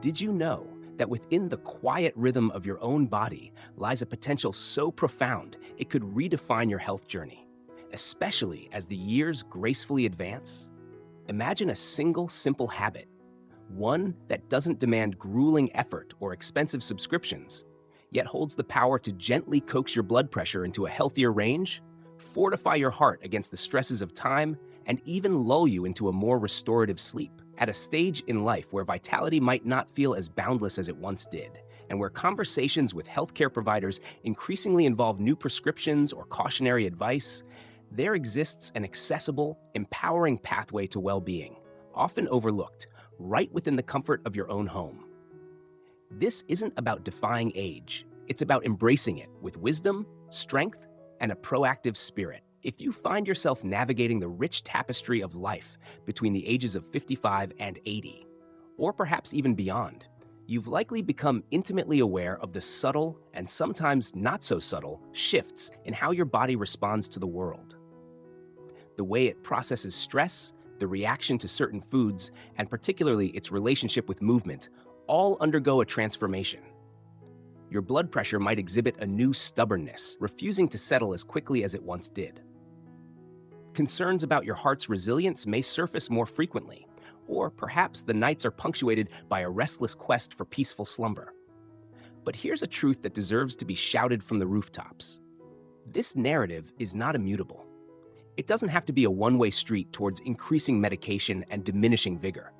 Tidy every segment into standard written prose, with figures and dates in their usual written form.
Did you know that within the quiet rhythm of your own body lies a potential so profound it could redefine your health journey, especially as the years gracefully advance? Imagine a single simple habit, one that doesn't demand grueling effort or expensive subscriptions, yet holds the power to gently coax your blood pressure into a healthier range, fortify your heart against the stresses of time, and even lull you into a more restorative sleep. At a stage in life where vitality might not feel as boundless as it once did, and where conversations with healthcare providers increasingly involve new prescriptions or cautionary advice, there exists an accessible, empowering pathway to well-being, often overlooked, right within the comfort of your own home. This isn't about defying age, it's about embracing it with wisdom, strength, and a proactive spirit. If you find yourself navigating the rich tapestry of life between the ages of 55 and 80, or perhaps even beyond, you've likely become intimately aware of the subtle and sometimes not so subtle shifts in how your body responds to the world. The way it processes stress, the reaction to certain foods, and particularly its relationship with movement, all undergo a transformation. Your blood pressure might exhibit a new stubbornness, refusing to settle as quickly as it once did. Concerns about your heart's resilience may surface more frequently, or perhaps the nights are punctuated by a restless quest for peaceful slumber. But here's a truth that deserves to be shouted from the rooftops. This narrative is not immutable. It doesn't have to be a one-way street towards increasing medication and diminishing vigor.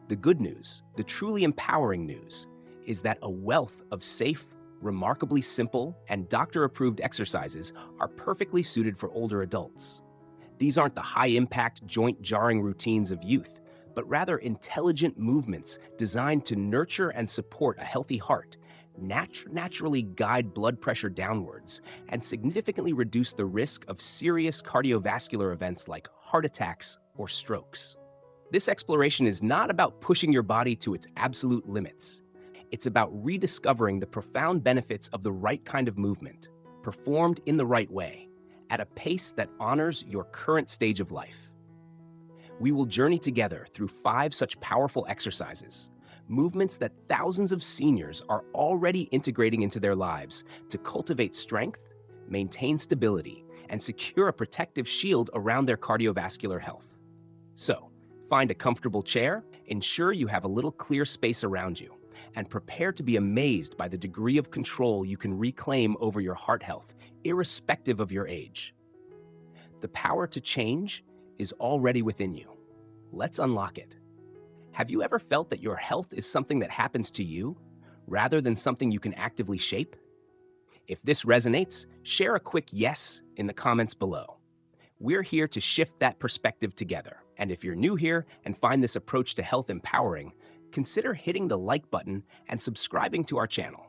The good news, the truly empowering news, is that a wealth of safe, remarkably simple, and doctor-approved exercises are perfectly suited for older adults. These aren't the high-impact, joint-jarring routines of youth, but rather intelligent movements designed to nurture and support a healthy heart, naturally guide blood pressure downwards, and significantly reduce the risk of serious cardiovascular events like heart attacks or strokes. This exploration is not about pushing your body to its absolute limits. It's about rediscovering the profound benefits of the right kind of movement, performed in the right way, at a pace that honors your current stage of life. We will journey together through 5 such powerful exercises, movements that thousands of seniors are already integrating into their lives to cultivate strength, maintain stability, and secure a protective shield around their cardiovascular health. So, find a comfortable chair, ensure you have a little clear space around you, and prepare to be amazed by the degree of control you can reclaim over your heart health, irrespective of your age. The power to change is already within you. Let's unlock it. Have you ever felt that your health is something that happens to you, rather than something you can actively shape? If this resonates, share a quick yes in the comments below. We're here to shift that perspective together. And if you're new here and find this approach to health empowering, consider hitting the like button and subscribing to our channel.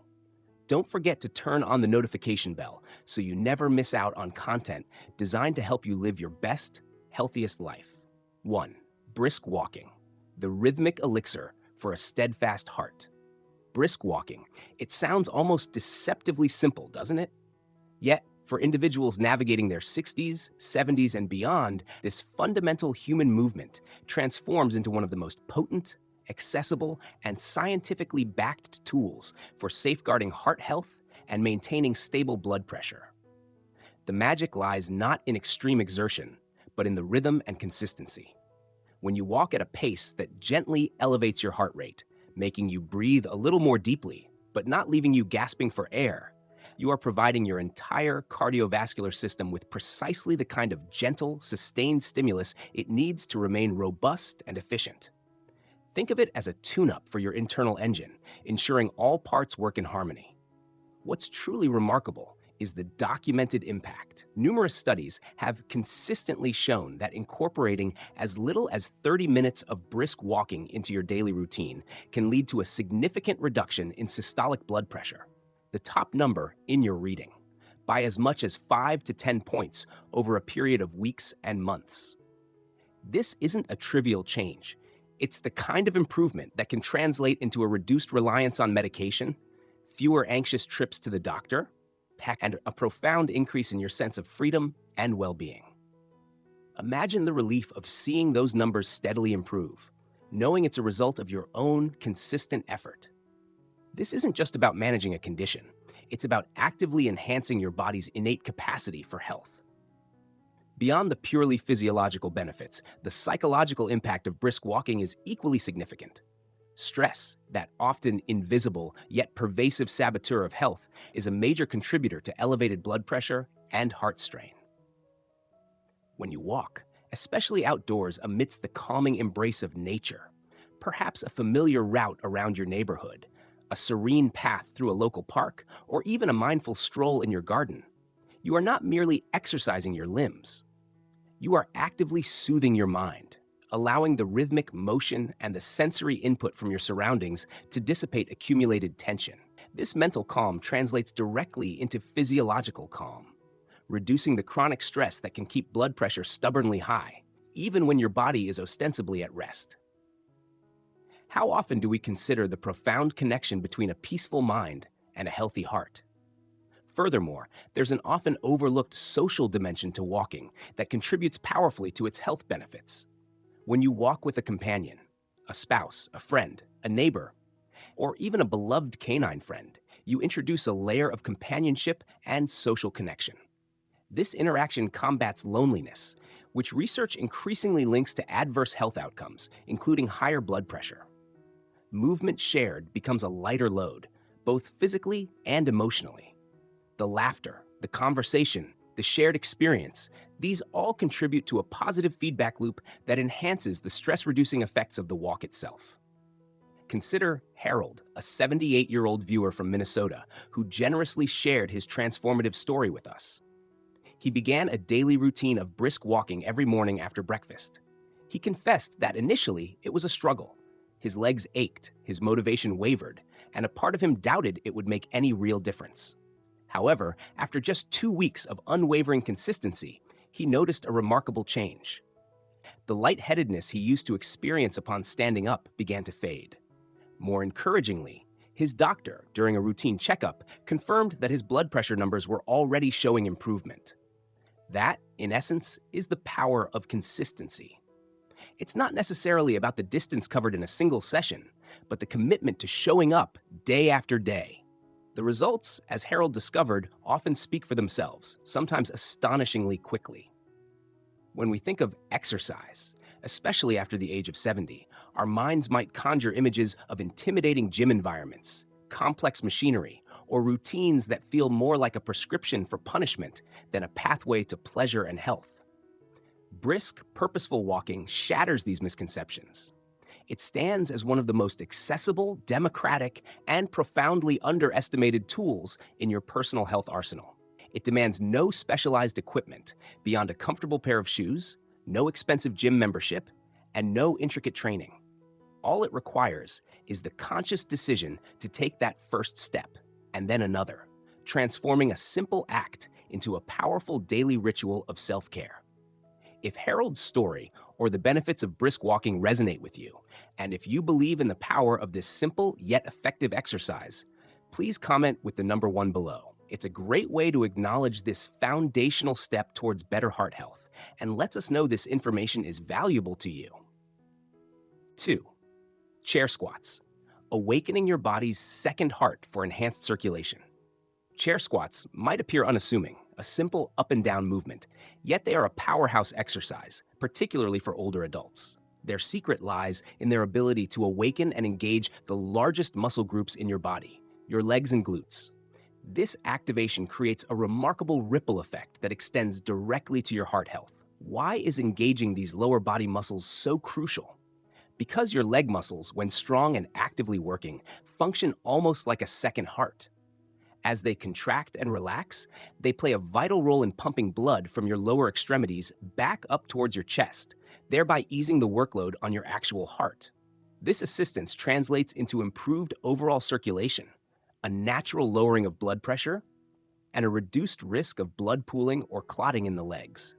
Don't forget to turn on the notification bell so you never miss out on content designed to help you live your best, healthiest life. 1. Brisk walking, the rhythmic elixir for a steadfast heart. Brisk walking. It sounds almost deceptively simple, doesn't it? Yet, for individuals navigating their 60s, 70s, and beyond, this fundamental human movement transforms into one of the most potent, accessible, and scientifically backed tools for safeguarding heart health and maintaining stable blood pressure. The magic lies not in extreme exertion, but in the rhythm and consistency. When you walk at a pace that gently elevates your heart rate, making you breathe a little more deeply, but not leaving you gasping for air, you are providing your entire cardiovascular system with precisely the kind of gentle, sustained stimulus it needs to remain robust and efficient. Think of it as a tune-up for your internal engine, ensuring all parts work in harmony. What's truly remarkable is the documented impact. Numerous studies have consistently shown that incorporating as little as 30 minutes of brisk walking into your daily routine can lead to a significant reduction in systolic blood pressure, the top number in your reading, by as much as 5 to 10 points over a period of weeks and months. This isn't a trivial change. It's the kind of improvement that can translate into a reduced reliance on medication, fewer anxious trips to the doctor, and a profound increase in your sense of freedom and well-being. Imagine the relief of seeing those numbers steadily improve, knowing it's a result of your own consistent effort. This isn't just about managing a condition, it's about actively enhancing your body's innate capacity for health. Beyond the purely physiological benefits, the psychological impact of brisk walking is equally significant. Stress, that often invisible yet pervasive saboteur of health, is a major contributor to elevated blood pressure and heart strain. When you walk, especially outdoors amidst the calming embrace of nature, perhaps a familiar route around your neighborhood, a serene path through a local park, or even a mindful stroll in your garden, you are not merely exercising your limbs. You are actively soothing your mind, allowing the rhythmic motion and the sensory input from your surroundings to dissipate accumulated tension. This mental calm translates directly into physiological calm, reducing the chronic stress that can keep blood pressure stubbornly high, even when your body is ostensibly at rest. How often do we consider the profound connection between a peaceful mind and a healthy heart? Furthermore, there's an often overlooked social dimension to walking that contributes powerfully to its health benefits. When you walk with a companion, a spouse, a friend, a neighbor, or even a beloved canine friend, you introduce a layer of companionship and social connection. This interaction combats loneliness, which research increasingly links to adverse health outcomes, including higher blood pressure. Movement shared becomes a lighter load, both physically and emotionally. The laughter, the conversation, the shared experience, these all contribute to a positive feedback loop that enhances the stress-reducing effects of the walk itself. Consider Harold, a 78-year-old viewer from Minnesota who generously shared his transformative story with us. He began a daily routine of brisk walking every morning after breakfast. He confessed that initially it was a struggle. His legs ached, his motivation wavered, and a part of him doubted it would make any real difference. However, after just 2 weeks of unwavering consistency, he noticed a remarkable change. The lightheadedness he used to experience upon standing up began to fade. More encouragingly, his doctor, during a routine checkup, confirmed that his blood pressure numbers were already showing improvement. That, in essence, is the power of consistency. It's not necessarily about the distance covered in a single session, but the commitment to showing up day after day. The results, as Harold discovered, often speak for themselves, sometimes astonishingly quickly. When we think of exercise, especially after the age of 70, our minds might conjure images of intimidating gym environments, complex machinery, or routines that feel more like a prescription for punishment than a pathway to pleasure and health. Brisk, purposeful walking shatters these misconceptions. It stands as one of the most accessible, democratic, and profoundly underestimated tools in your personal health arsenal. It demands no specialized equipment beyond a comfortable pair of shoes, no expensive gym membership, and no intricate training. All it requires is the conscious decision to take that first step, and then another, transforming a simple act into a powerful daily ritual of self-care. If Harold's story or the benefits of brisk walking resonate with you, and if you believe in the power of this simple yet effective exercise, please comment with the number 1 below. It's a great way to acknowledge this foundational step towards better heart health and lets us know this information is valuable to you. 2. Chair squats, awakening your body's second heart for enhanced circulation. Chair squats might appear unassuming, a simple up and down movement, yet they are a powerhouse exercise, particularly for older adults. Their secret lies in their ability to awaken and engage the largest muscle groups in your body, your legs and glutes. This activation creates a remarkable ripple effect that extends directly to your heart health. Why is engaging these lower body muscles so crucial? Because your leg muscles, when strong and actively working, function almost like a second heart. As they contract and relax, they play a vital role in pumping blood from your lower extremities back up towards your chest, thereby easing the workload on your actual heart. This assistance translates into improved overall circulation, a natural lowering of blood pressure, and a reduced risk of blood pooling or clotting in the legs.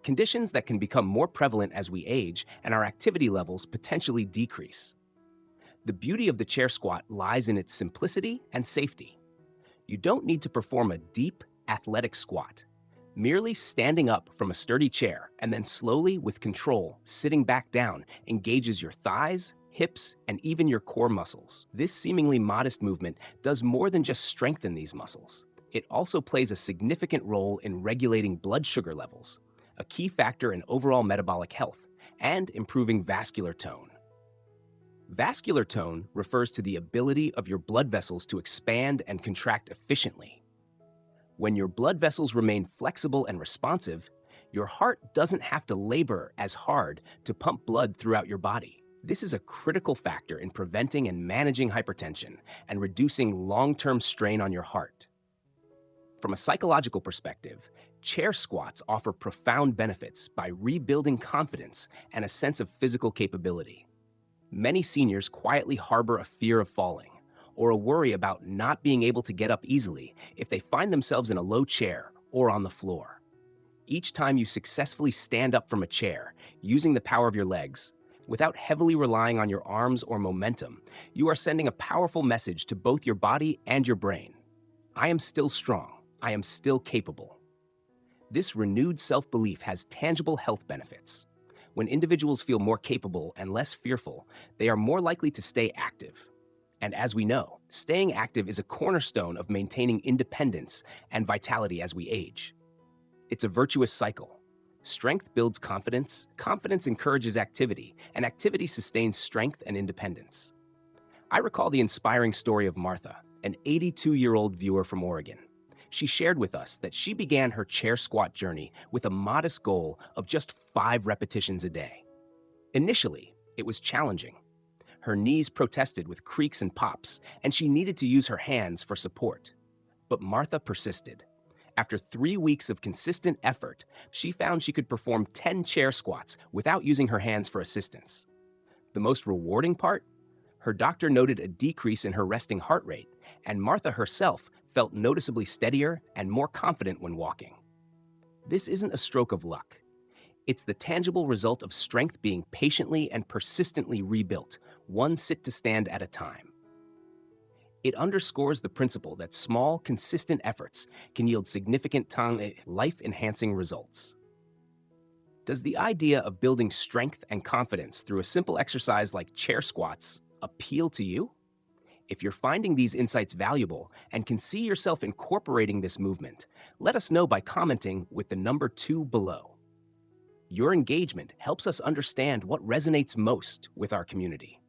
Conditions that can become more prevalent as we age and our activity levels potentially decrease. The beauty of the chair squat lies in its simplicity and safety. You don't need to perform a deep, athletic squat. Merely standing up from a sturdy chair and then slowly, with control, sitting back down engages your thighs, hips, and even your core muscles. This seemingly modest movement does more than just strengthen these muscles. It also plays a significant role in regulating blood sugar levels, a key factor in overall metabolic health, and improving vascular tone. Vascular tone refers to the ability of your blood vessels to expand and contract efficiently. When your blood vessels remain flexible and responsive, your heart doesn't have to labor as hard to pump blood throughout your body. This is a critical factor in preventing and managing hypertension and reducing long-term strain on your heart. From a psychological perspective, chair squats offer profound benefits by rebuilding confidence and a sense of physical capability. Many seniors quietly harbor a fear of falling or a worry about not being able to get up easily if they find themselves in a low chair or on the floor. Each time you successfully stand up from a chair, using the power of your legs, without heavily relying on your arms or momentum, you are sending a powerful message to both your body and your brain. I am still strong. I am still capable. This renewed self-belief has tangible health benefits. When individuals feel more capable and less fearful, they are more likely to stay active. And as we know, staying active is a cornerstone of maintaining independence and vitality as we age. It's a virtuous cycle. Strength builds confidence, confidence encourages activity, and activity sustains strength and independence. I recall the inspiring story of Martha, an 82-year-old viewer from Oregon. She shared with us that she began her chair squat journey with a modest goal of just 5 repetitions a day. Initially, it was challenging. Her knees protested with creaks and pops, and she needed to use her hands for support. But Martha persisted. After 3 weeks of consistent effort, she found she could perform 10 chair squats without using her hands for assistance. The most rewarding part? Her doctor noted a decrease in her resting heart rate, and Martha herself felt noticeably steadier and more confident when walking. This isn't a stroke of luck. It's the tangible result of strength being patiently and persistently rebuilt, one sit to stand at a time. It underscores the principle that small, consistent efforts can yield significant life-enhancing results. Does the idea of building strength and confidence through a simple exercise like chair squats appeal to you? If you're finding these insights valuable and can see yourself incorporating this movement, let us know by commenting with the number 2 below. Your engagement helps us understand what resonates most with our community.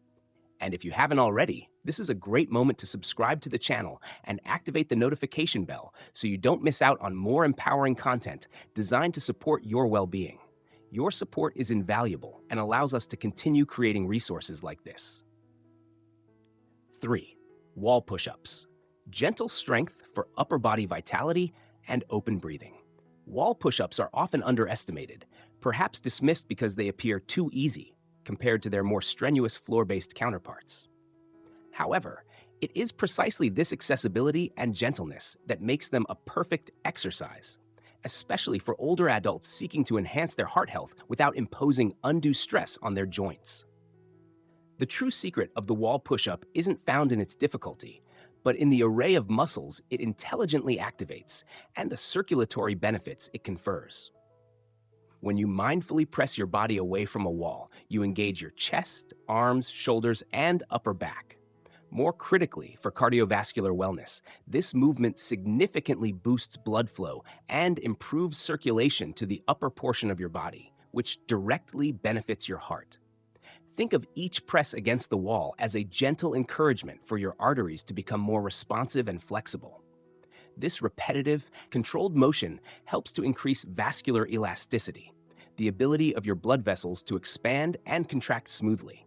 And if you haven't already, this is a great moment to subscribe to the channel and activate the notification bell so you don't miss out on more empowering content designed to support your well-being. Your support is invaluable and allows us to continue creating resources like this. 3. Wall push-ups. Gentle strength for upper body vitality and open breathing. Wall push-ups are often underestimated, perhaps dismissed because they appear too easy compared to their more strenuous floor-based counterparts. However, it is precisely this accessibility and gentleness that makes them a perfect exercise, especially for older adults seeking to enhance their heart health without imposing undue stress on their joints. The true secret of the wall push-up isn't found in its difficulty, but in the array of muscles it intelligently activates and the circulatory benefits it confers. When you mindfully press your body away from a wall, you engage your chest, arms, shoulders, and upper back. More critically, for cardiovascular wellness, this movement significantly boosts blood flow and improves circulation to the upper portion of your body, which directly benefits your heart. Think of each press against the wall as a gentle encouragement for your arteries to become more responsive and flexible. This repetitive, controlled motion helps to increase vascular elasticity, the ability of your blood vessels to expand and contract smoothly.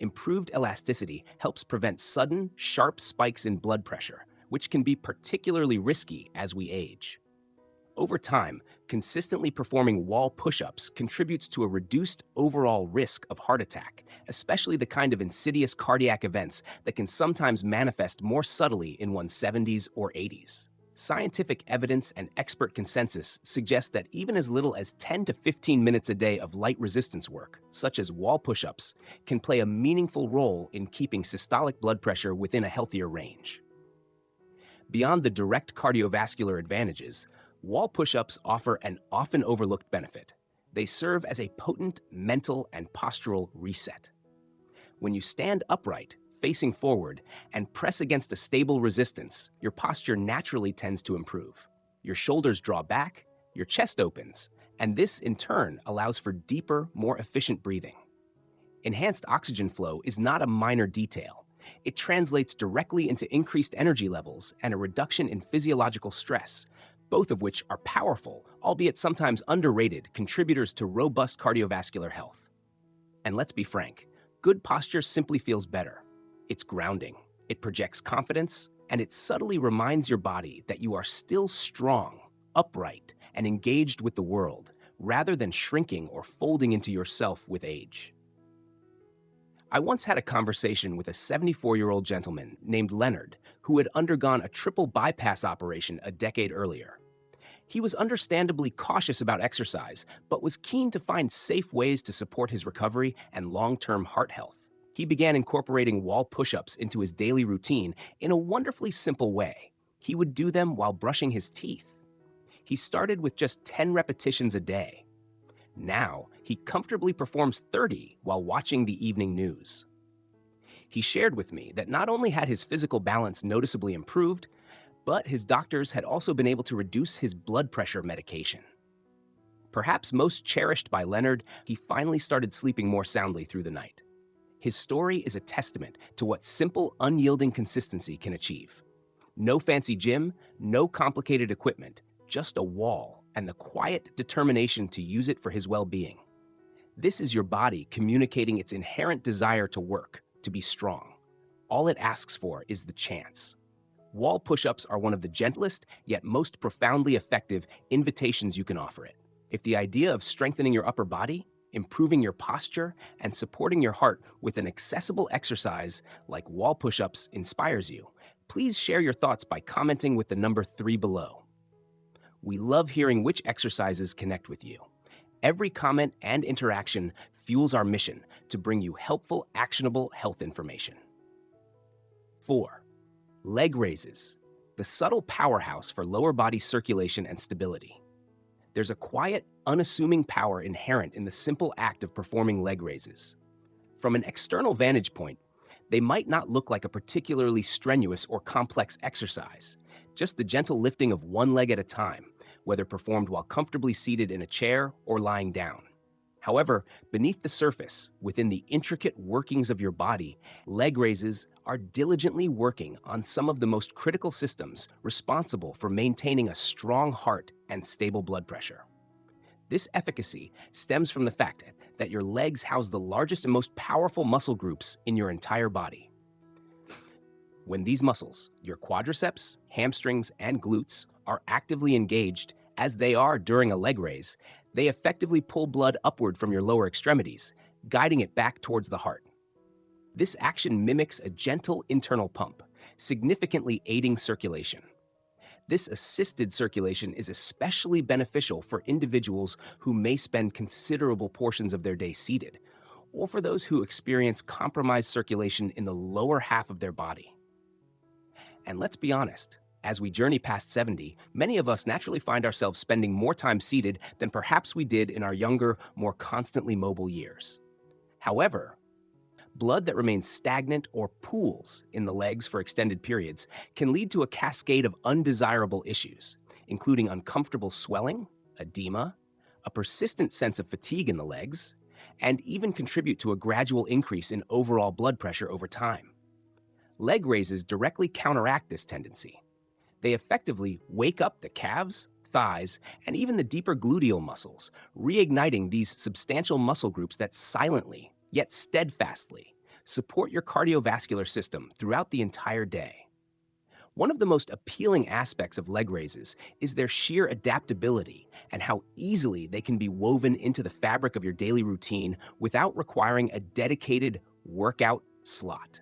Improved elasticity helps prevent sudden, sharp spikes in blood pressure, which can be particularly risky as we age. Over time, consistently performing wall push-ups contributes to a reduced overall risk of heart attack, especially the kind of insidious cardiac events that can sometimes manifest more subtly in one's 70s or 80s. Scientific evidence and expert consensus suggest that even as little as 10 to 15 minutes a day of light resistance work, such as wall push-ups, can play a meaningful role in keeping systolic blood pressure within a healthier range. Beyond the direct cardiovascular advantages, Wall push-ups offer an often overlooked benefit. They serve as a potent mental and postural reset. When you stand upright, facing forward, and press against a stable resistance, your posture naturally tends to improve. Your shoulders draw back, your chest opens, and this in turn allows for deeper, more efficient breathing. Enhanced oxygen flow is not a minor detail. It translates directly into increased energy levels and a reduction in physiological stress, both of which are powerful, albeit sometimes underrated, contributors to robust cardiovascular health. And let's be frank, good posture simply feels better. It's grounding, it projects confidence, and it subtly reminds your body that you are still strong, upright, and engaged with the world, rather than shrinking or folding into yourself with age. I once had a conversation with a 74-year-old gentleman named Leonard who had undergone a triple bypass operation a decade earlier. He was understandably cautious about exercise, but was keen to find safe ways to support his recovery and long-term heart health. He began incorporating wall push-ups into his daily routine in a wonderfully simple way. He would do them while brushing his teeth. He started with just 10 repetitions a day. Now, he comfortably performs 30 while watching the evening news. He shared with me that not only had his physical balance noticeably improved, but his doctors had also been able to reduce his blood pressure medication. Perhaps most cherished by Leonard, he finally started sleeping more soundly through the night. His story is a testament to what simple, unyielding consistency can achieve. No fancy gym, no complicated equipment, just a wall and the quiet determination to use it for his well-being. This is your body communicating its inherent desire to work, to be strong. All it asks for is the chance. Wall push-ups are one of the gentlest, yet most profoundly effective invitations you can offer it. If the idea of strengthening your upper body, improving your posture, and supporting your heart with an accessible exercise like wall push-ups inspires you, please share your thoughts by commenting with the number 3 below. We love hearing which exercises connect with you. Every comment and interaction fuels our mission to bring you helpful, actionable health information. 4. Leg raises, the subtle powerhouse for lower body circulation and stability. There's a quiet, unassuming power inherent in the simple act of performing leg raises. From an external vantage point, they might not look like a particularly strenuous or complex exercise, just the gentle lifting of one leg at a time, whether performed while comfortably seated in a chair or lying down. However, beneath the surface, within the intricate workings of your body, leg raises are diligently working on some of the most critical systems responsible for maintaining a strong heart and stable blood pressure. This efficacy stems from the fact that your legs house the largest and most powerful muscle groups in your entire body. When these muscles, your quadriceps, hamstrings, and glutes, are actively engaged, as they are during a leg raise, they effectively pull blood upward from your lower extremities, guiding it back towards the heart. This action mimics a gentle internal pump, significantly aiding circulation. This assisted circulation is especially beneficial for individuals who may spend considerable portions of their day seated, or for those who experience compromised circulation in the lower half of their body. And let's be honest, as we journey past 70, many of us naturally find ourselves spending more time seated than perhaps we did in our younger, more constantly mobile years. However, blood that remains stagnant or pools in the legs for extended periods can lead to a cascade of undesirable issues, including uncomfortable swelling, edema, a persistent sense of fatigue in the legs, and even contribute to a gradual increase in overall blood pressure over time. Leg raises directly counteract this tendency. They effectively wake up the calves, thighs, and even the deeper gluteal muscles, reigniting these substantial muscle groups that silently, yet steadfastly, support your cardiovascular system throughout the entire day. One of the most appealing aspects of leg raises is their sheer adaptability and how easily they can be woven into the fabric of your daily routine without requiring a dedicated workout slot.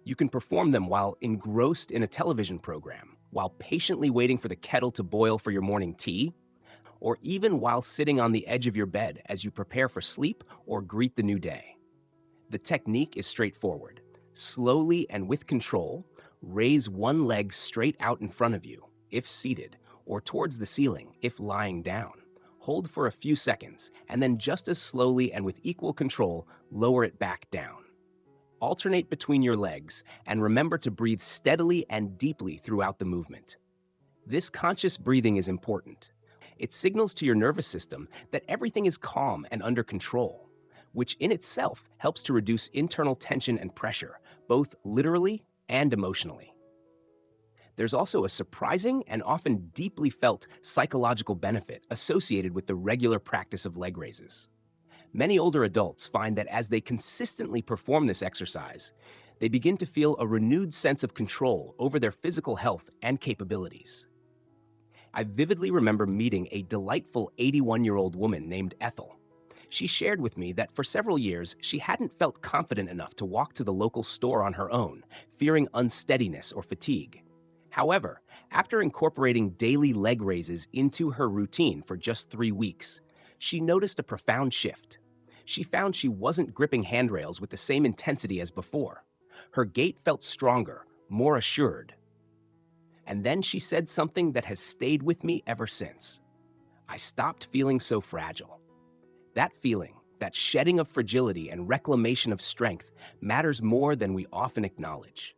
You can perform them while engrossed in a television program, while patiently waiting for the kettle to boil for your morning tea, or even while sitting on the edge of your bed as you prepare for sleep or greet the new day. The technique is straightforward. Slowly and with control, raise one leg straight out in front of you, if seated, or towards the ceiling if lying down. Hold for a few seconds, and then just as slowly and with equal control, lower it back down. Alternate between your legs, and remember to breathe steadily and deeply throughout the movement. This conscious breathing is important. It signals to your nervous system that everything is calm and under control, which in itself helps to reduce internal tension and pressure, both literally and emotionally. There's also a surprising and often deeply felt psychological benefit associated with the regular practice of leg raises. Many older adults find that as they consistently perform this exercise, they begin to feel a renewed sense of control over their physical health and capabilities. I vividly remember meeting a delightful 81-year-old woman named Ethel. She shared with me that for several years, she hadn't felt confident enough to walk to the local store on her own, fearing unsteadiness or fatigue. However, after incorporating daily leg raises into her routine for just 3 weeks, she noticed a profound shift. She found she wasn't gripping handrails with the same intensity as before. Her gait felt stronger, more assured. And then she said something that has stayed with me ever since. I stopped feeling so fragile. That feeling, that shedding of fragility and reclamation of strength, matters more than we often acknowledge.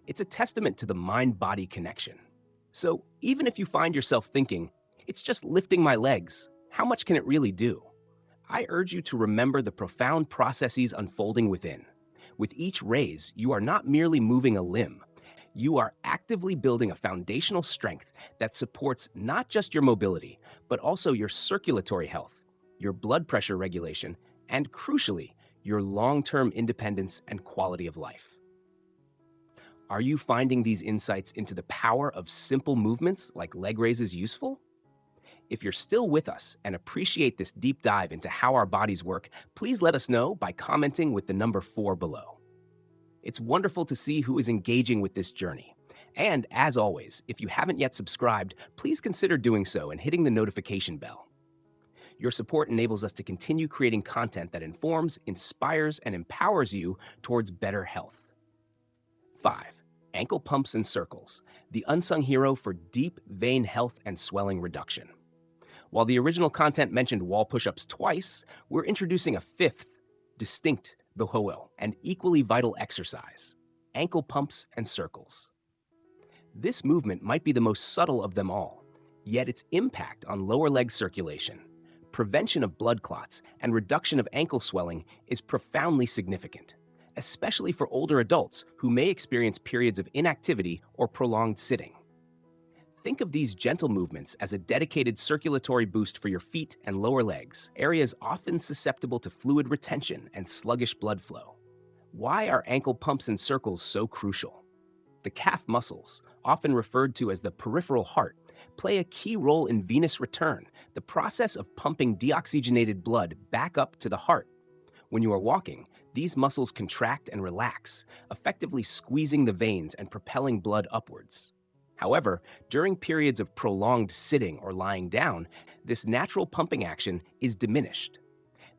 It's a testament to the mind-body connection. So even if you find yourself thinking, it's just lifting my legs, how much can it really do? I urge you to remember the profound processes unfolding within. With each raise, you are not merely moving a limb. You are actively building a foundational strength that supports not just your mobility, but also your circulatory health, your blood pressure regulation, and crucially, your long-term independence and quality of life. Are you finding these insights into the power of simple movements like leg raises useful? If you're still with us and appreciate this deep dive into how our bodies work, please let us know by commenting with the number 4 below. It's wonderful to see who is engaging with this journey. And as always, if you haven't yet subscribed, please consider doing so and hitting the notification bell. Your support enables us to continue creating content that informs, inspires, and empowers you towards better health. 5. Ankle pumps and circles, the unsung hero for deep vein health and swelling reduction. While the original content mentioned wall push-ups twice, we're introducing a 5th, distinct, though and equally vital exercise, ankle pumps and circles. This movement might be the most subtle of them all, yet its impact on lower leg circulation, prevention of blood clots, and reduction of ankle swelling is profoundly significant, especially for older adults who may experience periods of inactivity or prolonged sitting. Think of these gentle movements as a dedicated circulatory boost for your feet and lower legs, areas often susceptible to fluid retention and sluggish blood flow. Why are ankle pumps and circles so crucial? The calf muscles, often referred to as the peripheral heart, play a key role in venous return, the process of pumping deoxygenated blood back up to the heart. When you are walking, these muscles contract and relax, effectively squeezing the veins and propelling blood upwards. However, during periods of prolonged sitting or lying down, this natural pumping action is diminished.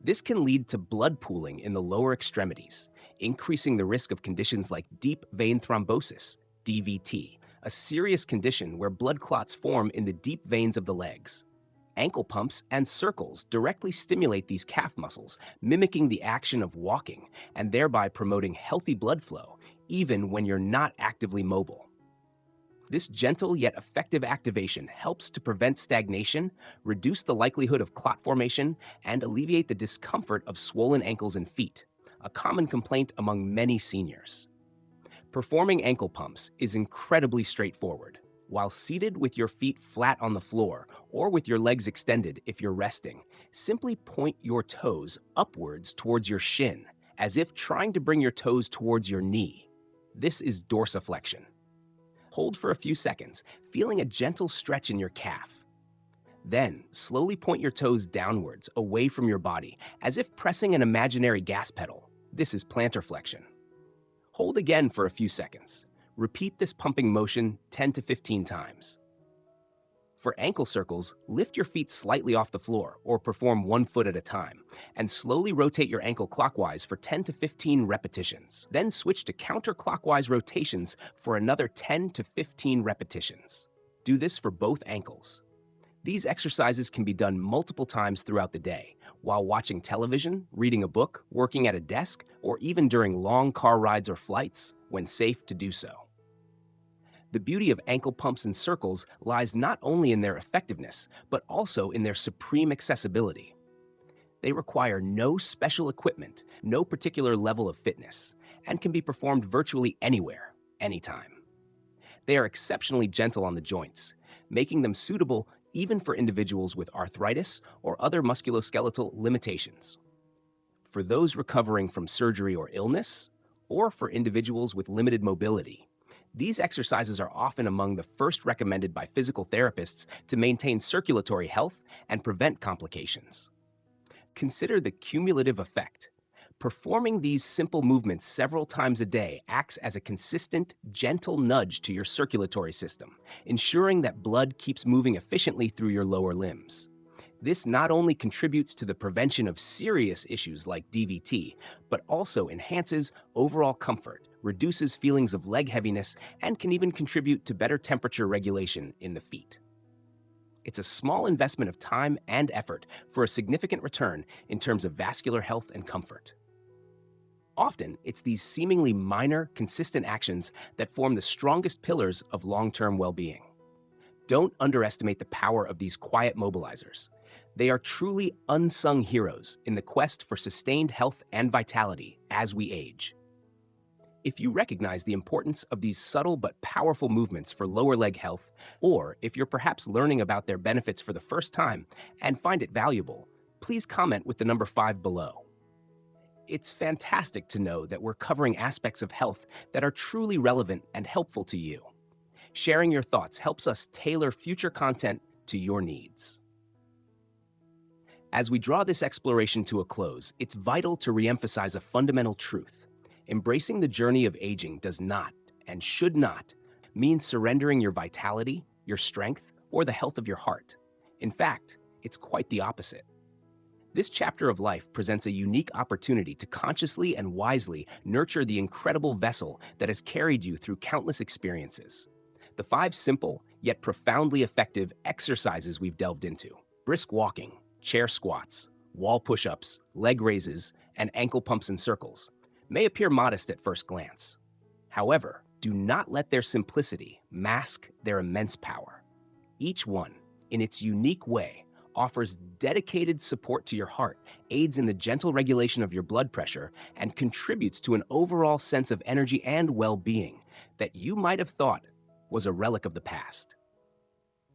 This can lead to blood pooling in the lower extremities, increasing the risk of conditions like deep vein thrombosis, DVT, a serious condition where blood clots form in the deep veins of the legs. Ankle pumps and circles directly stimulate these calf muscles, mimicking the action of walking and thereby promoting healthy blood flow, even when you're not actively mobile. This gentle yet effective activation helps to prevent stagnation, reduce the likelihood of clot formation, and alleviate the discomfort of swollen ankles and feet, a common complaint among many seniors. Performing ankle pumps is incredibly straightforward. While seated with your feet flat on the floor or with your legs extended if you're resting, simply point your toes upwards towards your shin, as if trying to bring your toes towards your knee. This is dorsiflexion. Hold for a few seconds, feeling a gentle stretch in your calf. Then, slowly point your toes downwards, away from your body, as if pressing an imaginary gas pedal. This is plantar flexion. Hold again for a few seconds. Repeat this pumping motion 10 to 15 times. For ankle circles, lift your feet slightly off the floor or perform 1 foot at a time, and slowly rotate your ankle clockwise for 10 to 15 repetitions. Then switch to counterclockwise rotations for another 10 to 15 repetitions. Do this for both ankles. These exercises can be done multiple times throughout the day, while watching television, reading a book, working at a desk, or even during long car rides or flights when safe to do so. The beauty of ankle pumps and circles lies not only in their effectiveness, but also in their supreme accessibility. They require no special equipment, no particular level of fitness, and can be performed virtually anywhere, anytime. They are exceptionally gentle on the joints, making them suitable even for individuals with arthritis or other musculoskeletal limitations. For those recovering from surgery or illness, or for individuals with limited mobility, these exercises are often among the first recommended by physical therapists to maintain circulatory health and prevent complications. Consider the cumulative effect. Performing these simple movements several times a day acts as a consistent, gentle nudge to your circulatory system, ensuring that blood keeps moving efficiently through your lower limbs. This not only contributes to the prevention of serious issues like DVT, but also enhances overall comfort, reduces feelings of leg heaviness, and can even contribute to better temperature regulation in the feet. It's a small investment of time and effort for a significant return in terms of vascular health and comfort. Often, it's these seemingly minor, consistent actions that form the strongest pillars of long-term well-being. Don't underestimate the power of these quiet mobilizers. They are truly unsung heroes in the quest for sustained health and vitality as we age. If you recognize the importance of these subtle but powerful movements for lower leg health, or if you're perhaps learning about their benefits for the first time and find it valuable, please comment with the number 5 below. It's fantastic to know that we're covering aspects of health that are truly relevant and helpful to you. Sharing your thoughts helps us tailor future content to your needs. As we draw this exploration to a close, it's vital to reemphasize a fundamental truth. Embracing the journey of aging does not, and should not, mean surrendering your vitality, your strength, or the health of your heart. In fact, it's quite the opposite. This chapter of life presents a unique opportunity to consciously and wisely nurture the incredible vessel that has carried you through countless experiences. The 5 simple, yet profoundly effective exercises we've delved into: brisk walking, chair squats, wall push-ups, leg raises, and ankle pumps and circles, may appear modest at first glance. However, do not let their simplicity mask their immense power. Each one, in its unique way, offers dedicated support to your heart, aids in the gentle regulation of your blood pressure, and contributes to an overall sense of energy and well-being that you might have thought was a relic of the past.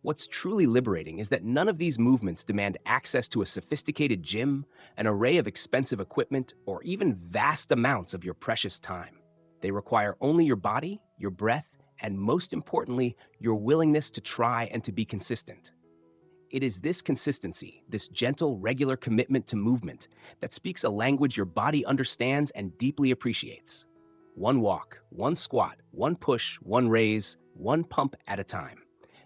What's truly liberating is that none of these movements demand access to a sophisticated gym, an array of expensive equipment, or even vast amounts of your precious time. They require only your body, your breath, and most importantly, your willingness to try and to be consistent. It is this consistency, this gentle, regular commitment to movement, that speaks a language your body understands and deeply appreciates. One walk, one squat, one push, one raise, one pump at a time.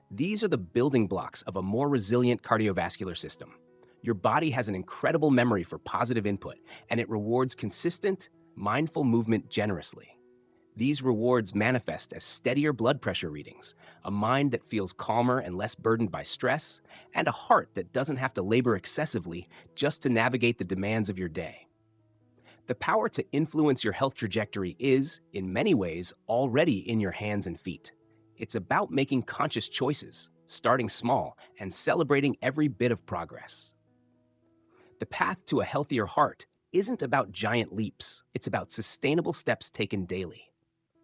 These are the building blocks of a more resilient cardiovascular system. Your body has an incredible memory for positive input, and it rewards consistent, mindful movement generously. These rewards manifest as steadier blood pressure readings, a mind that feels calmer and less burdened by stress, and a heart that doesn't have to labor excessively just to navigate the demands of your day. The power to influence your health trajectory is, in many ways, already in your hands and feet. It's about making conscious choices, starting small, and celebrating every bit of progress. The path to a healthier heart isn't about giant leaps. It's about sustainable steps taken daily.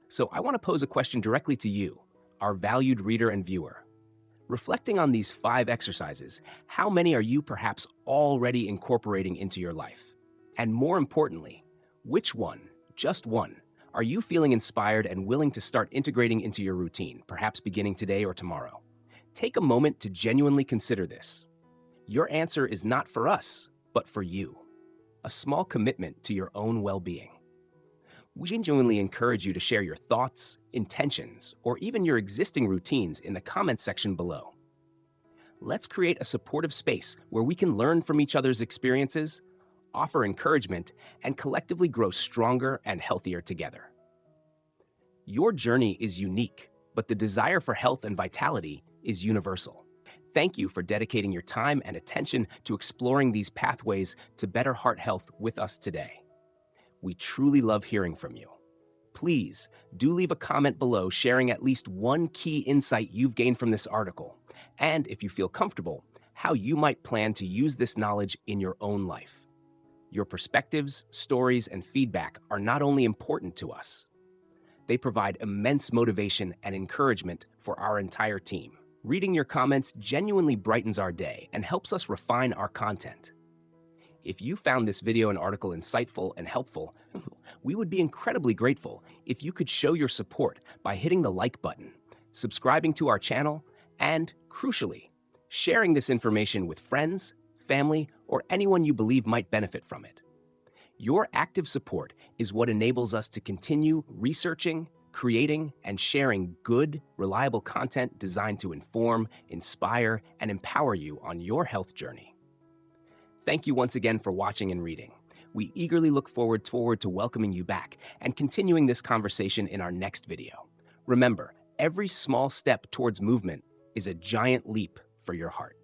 So I want to pose a question directly to you, our valued reader and viewer. Reflecting on these 5 exercises, how many are you perhaps already incorporating into your life? And more importantly, which one, just one, are you feeling inspired and willing to start integrating into your routine, perhaps beginning today or tomorrow? Take a moment to genuinely consider this. Your answer is not for us, but for you. A small commitment to your own well-being. We genuinely encourage you to share your thoughts, intentions, or even your existing routines in the comments section below. Let's create a supportive space where we can learn from each other's experiences, offer encouragement, and collectively grow stronger and healthier together. Your journey is unique, but the desire for health and vitality is universal. Thank you for dedicating your time and attention to exploring these pathways to better heart health with us today. We truly love hearing from you. Please do leave a comment below sharing at least one key insight you've gained from this article, and if you feel comfortable, how you might plan to use this knowledge in your own life. Your perspectives, stories, and feedback are not only important to us, they provide immense motivation and encouragement for our entire team. Reading your comments genuinely brightens our day and helps us refine our content. If you found this video and article insightful and helpful, we would be incredibly grateful if you could show your support by hitting the like button, subscribing to our channel, and, crucially, sharing this information with friends, family, or anyone you believe might benefit from it. Your active support is what enables us to continue researching, creating, and sharing good, reliable content designed to inform, inspire, and empower you on your health journey. Thank you once again for watching and reading. We eagerly look forward to welcoming you back and continuing this conversation in our next video. Remember, every small step towards movement is a giant leap for your heart.